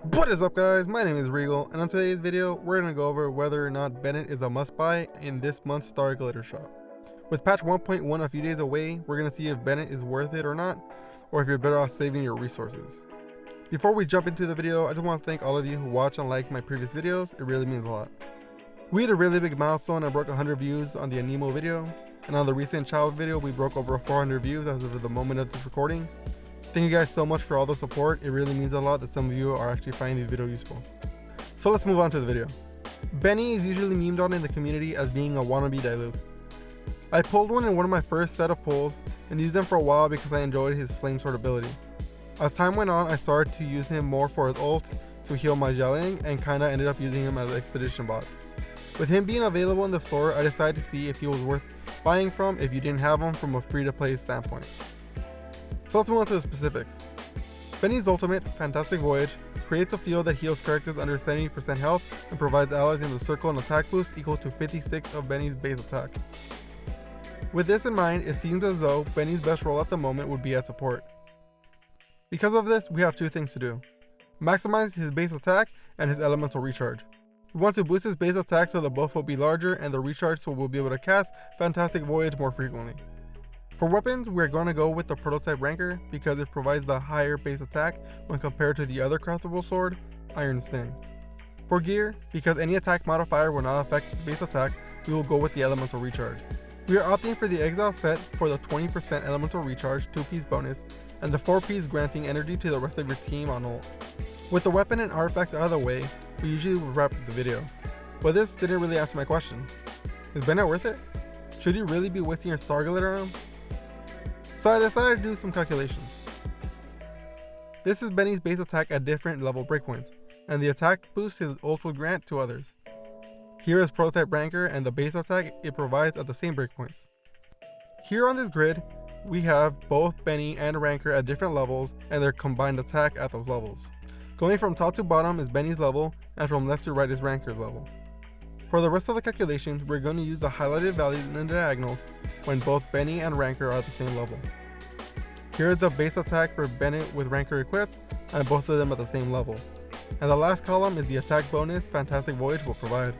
What is up, guys? My name is Regal, and on today's video we're going to go over whether or not Bennett is a must buy in this month's starglitter shop. With patch 1.1 a few days away, we're going to see if Bennett is worth it or not, or if you're better off saving your resources. Before we jump into the video, I just want to thank all of you who watch and like my previous videos. It really means a lot. We hit a really big milestone and broke 100 views on the Anemo video, and on the recent Childe video we broke over 400 views as of the moment of this recording. Thank you guys so much for all the support. It really means a lot that some of you are actually finding these videos useful. So let's move on to the video. Benny is usually memed on in the community as being a wannabe Diluc. I pulled one in one of my first set of pulls and used him for a while because I enjoyed his flame sword ability. As time went on, I started to use him more for his ult to heal my gelling and kinda ended up using him as an expedition bot. With him being available in the store, I decided to see if he was worth buying from if you didn't have him from a free to play standpoint. So let's move on to the specifics. Benny's ultimate, Fantastic Voyage, creates a field that heals characters under 70% health and provides allies in the circle an attack boost equal to 56 of Benny's base attack. With this in mind, it seems as though Benny's best role at the moment would be at support. Because of this, we have two things to do. Maximize his base attack and his elemental recharge. We want to boost his base attack so the buff will be larger and the recharge so we'll be able to cast Fantastic Voyage more frequently. For weapons, we're going to go with the prototype ranker because it provides the higher base attack when compared to the other craftable sword, Iron Sting. For gear, because any attack modifier will not affect its base attack, we will go with the elemental recharge. We are opting for the exile set for the 20% elemental recharge 2-piece bonus and the 4-piece granting energy to the rest of your team on ult. With the weapon and artifacts out of the way, we usually would wrap up the video. But this didn't really answer my question. Is Bennett worth it? Should you really be wasting your starglitter on him? So I decided to do some calculations. This is Benny's base attack at different level breakpoints, and the attack boost his ult will grant to others. Here is prototype ranker and the base attack it provides at the same breakpoints. Here on this grid, we have both Benny and ranker at different levels and their combined attack at those levels. Going from top to bottom is Benny's level, and from left to right is ranker's level. For the rest of the calculations, we're going to use the highlighted values in the diagonal when both Benny and ranker are at the same level. Here is the base attack for Bennett with ranker equipped, and both of them at the same level. And the last column is the attack bonus Fantastic Voyage will provide.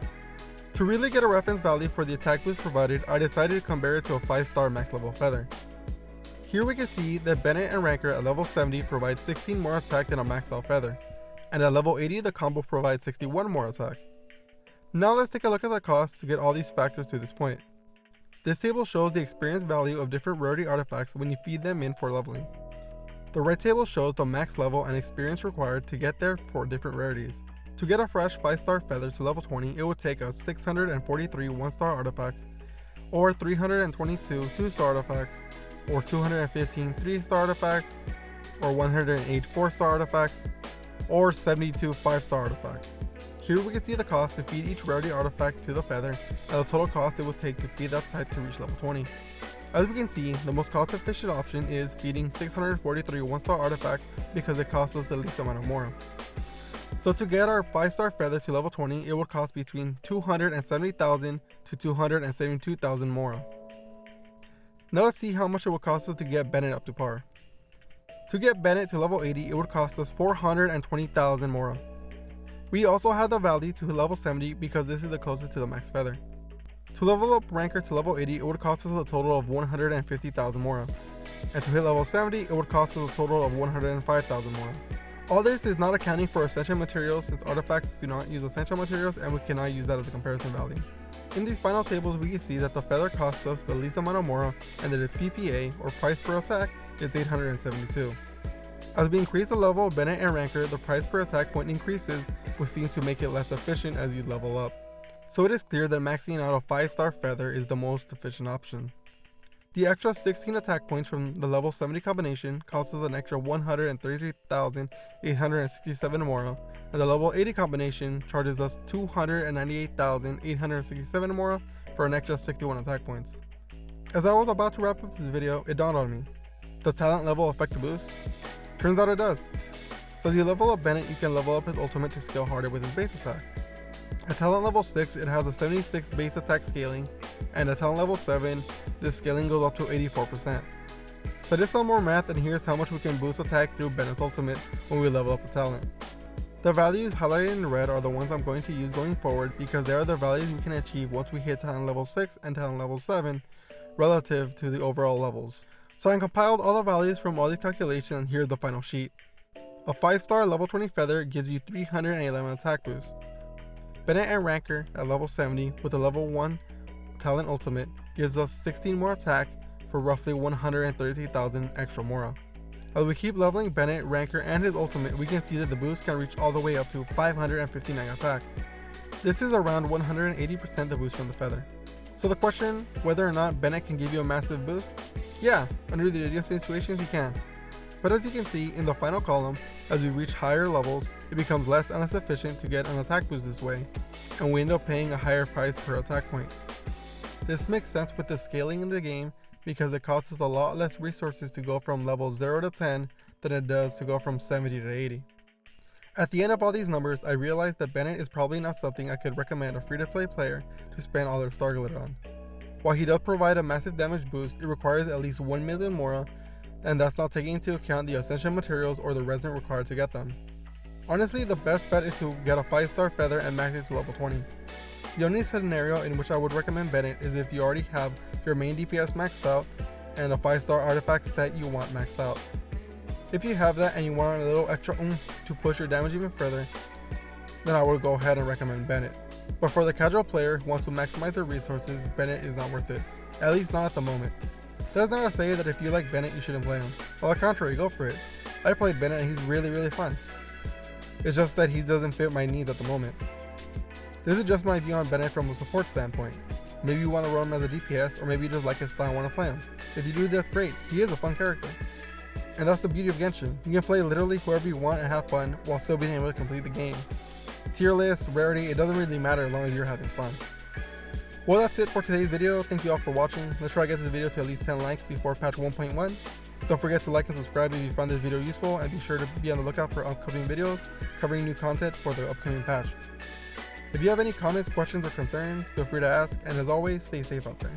To really get a reference value for the attack boost provided, I decided to compare it to a 5-star max level feather. Here we can see that Bennett and ranker at level 70 provide 16 more attack than a maxed out feather, and at level 80 the combo provides 61 more attack. Now let's take a look at the cost to get all these factors to this point. This table shows the experience value of different rarity artifacts when you feed them in for leveling. The right table shows the max level and experience required to get there for different rarities. To get a fresh 5-star feather to level 20, it would take us 643 1-star artifacts, or 322 2-star artifacts, or 215 3-star artifacts, or 108 4-star artifacts, or 72 5-star artifacts. Here we can see the cost to feed each rarity artifact to the feather and the total cost it would take to feed that type to reach level 20. As we can see, the most cost efficient option is feeding 643 1-star artifacts because it costs us the least amount of mora. So to get our 5-star feather to level 20, it would cost between 270,000 to 272,000 mora. Now let's see how much it would cost us to get Bennett up to par. To get Bennett to level 80, it would cost us 420,000 mora. We also have the value to level 70 because this is the closest to the max feather. To level up ranker to level 80, it would cost us a total of 150,000 mora. And to hit level 70, it would cost us a total of 105,000 mora. All this is not accounting for essential materials since artifacts do not use essential materials and we cannot use that as a comparison value. In these final tables we can see that the feather costs us the least amount of mora and that its PPA, or price per attack, is 872. As we increase the level of Bennett and ranker, the price per attack point increases, which seems to make it less efficient as you level up. So it is clear that maxing out a 5-star feather is the most efficient option. The extra 16 attack points from the level 70 combination costs us an extra 133,867 mora, and the level 80 combination charges us 298,867 mora for an extra 61 attack points. As I was about to wrap up this video, it dawned on me. Does talent level affect the boost? Turns out it does. So as you level up Bennett, you can level up his ultimate to scale harder with his base attack. At talent level 6, it has a 76 base attack scaling, and at talent level 7, this scaling goes up to 84%. So I did some more math, and here's how much we can boost attack through Bennett's ultimate when we level up the talent. The values highlighted in red are the ones I'm going to use going forward because they are the values we can achieve once we hit talent level 6 and talent level 7 relative to the overall levels. So I compiled all the values from all these calculations and here's the final sheet. A 5-star level 20 feather gives you 311 attack boost. Bennett and Ranker at level 70 with a level 1 talent ultimate gives us 16 more attack for roughly 133,000 extra mora. As we keep leveling Bennett, Ranker, and his ultimate, we can see that the boost can reach all the way up to 559 attack. This is around 180% the boost from the feather. So the question, whether or not Bennett can give you a massive boost? Yeah, under the ideal situations he can. But as you can see in the final column, as we reach higher levels, it becomes less and less efficient to get an attack boost this way, and we end up paying a higher price per attack point. This makes sense with the scaling in the game because it costs us a lot less resources to go from level 0 to 10 than it does to go from 70 to 80. At the end of all these numbers, I realized that Bennett is probably not something I could recommend a free-to-play player to spend all their starglitter on. While he does provide a massive damage boost, it requires at least 1 million mora, and that's not taking into account the ascension materials or the resin required to get them. Honestly, the best bet is to get a 5-star feather and max it to level 20. The only scenario in which I would recommend Bennett is if you already have your main DPS maxed out and a 5-star artifact set you want maxed out. If you have that and you want a little extra oomph to push your damage even further, then I would go ahead and recommend Bennett. But for the casual player who wants to maximize their resources, Bennett is not worth it. At least not at the moment. That's not to say that if you like Bennett you shouldn't play him. On the contrary, go for it. I played Bennett and he's really fun. It's just that he doesn't fit my needs at the moment. This is just my view on Bennett from a support standpoint. Maybe you want to run him as a DPS, or maybe you just like his style and want to play him. If you do, that's great. He is a fun character. And that's the beauty of Genshin. You can play literally whoever you want and have fun while still being able to complete the game. Tier list, rarity, it doesn't really matter as long as you're having fun. Well, that's it for today's video. Thank you all for watching. Let's try to get this video to at least 10 likes before patch 1.1. Don't forget to like and subscribe if you found this video useful, and be sure to be on the lookout for upcoming videos covering new content for the upcoming patch. If you have any comments, questions, or concerns, feel free to ask, and as always, stay safe out there.